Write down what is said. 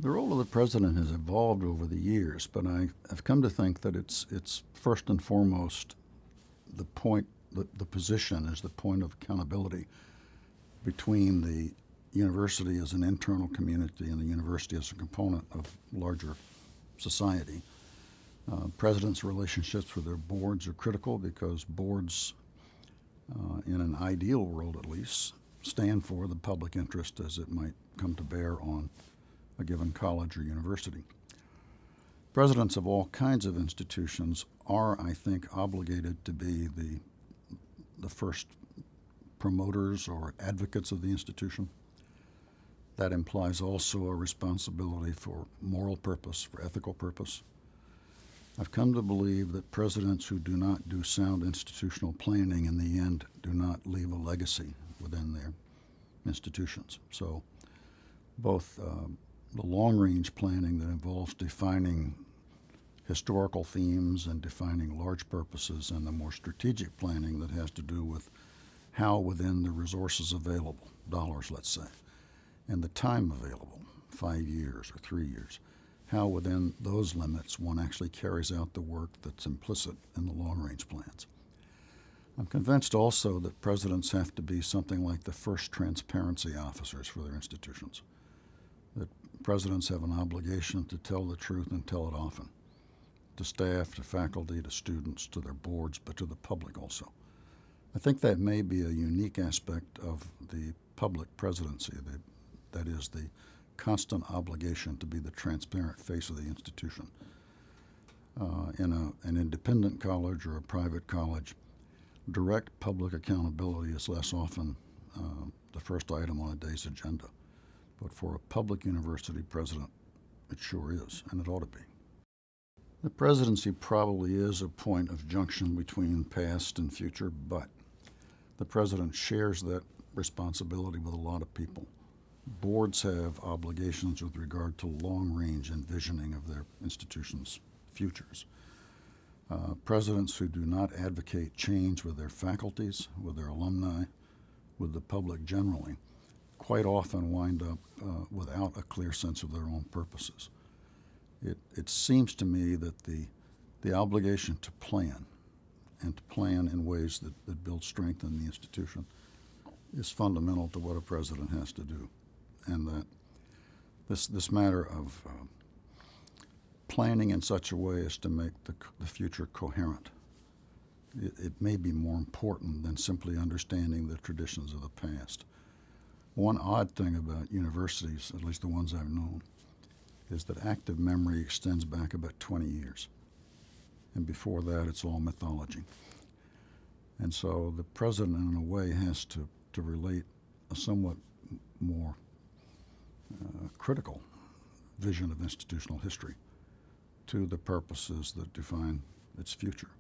The role of the president has evolved over the years, but I've come to think that it's first and foremost the point, the position is the point of accountability between the university as an internal community and the university as a component of larger society. Presidents' relationships with their boards are critical because boards, in an ideal world at least, stand for the public interest as it might come to bear on a given college or university. Presidents of all kinds of institutions are, I think, obligated to be the first promoters or advocates of the institution. That implies also a responsibility for moral purpose, for ethical purpose. I've come to believe that presidents who do not do sound institutional planning in the end do not leave a legacy within their institutions. So both the long-range planning that involves defining historical themes and defining large purposes, and the more strategic planning that has to do with how within the resources available, dollars let's say, and the time available, 5 years or 3 years, how within those limits one actually carries out the work that's implicit in the long-range plans. I'm convinced also that presidents have to be something like the first transparency officers for their institutions, that presidents have an obligation to tell the truth and tell it often, to staff, to faculty, to students, to their boards, but to the public also. I think that may be a unique aspect of the public presidency, that is the constant obligation to be the transparent face of the institution. In an independent college or a private college, direct public accountability is less often the first item on a day's agenda. But for a public university president, it sure is, and it ought to be. The presidency probably is a point of junction between past and future, but the president shares that responsibility with a lot of people. Boards have obligations with regard to long-range envisioning of their institutions' futures. Presidents who do not advocate change with their faculties, with their alumni, with the public generally, quite often wind up without a clear sense of their own purposes. It seems to me that the obligation to plan, and to plan in ways that build strength in the institution, is fundamental to what a president has to do. And that this matter of planning in such a way as to make the future coherent, it may be more important than simply understanding the traditions of the past. One odd thing about universities, at least the ones I've known, is that active memory extends back about 20 years. And before that, it's all mythology. And so the president, in a way, has to relate a somewhat more critical vision of institutional history to the purposes that define its future.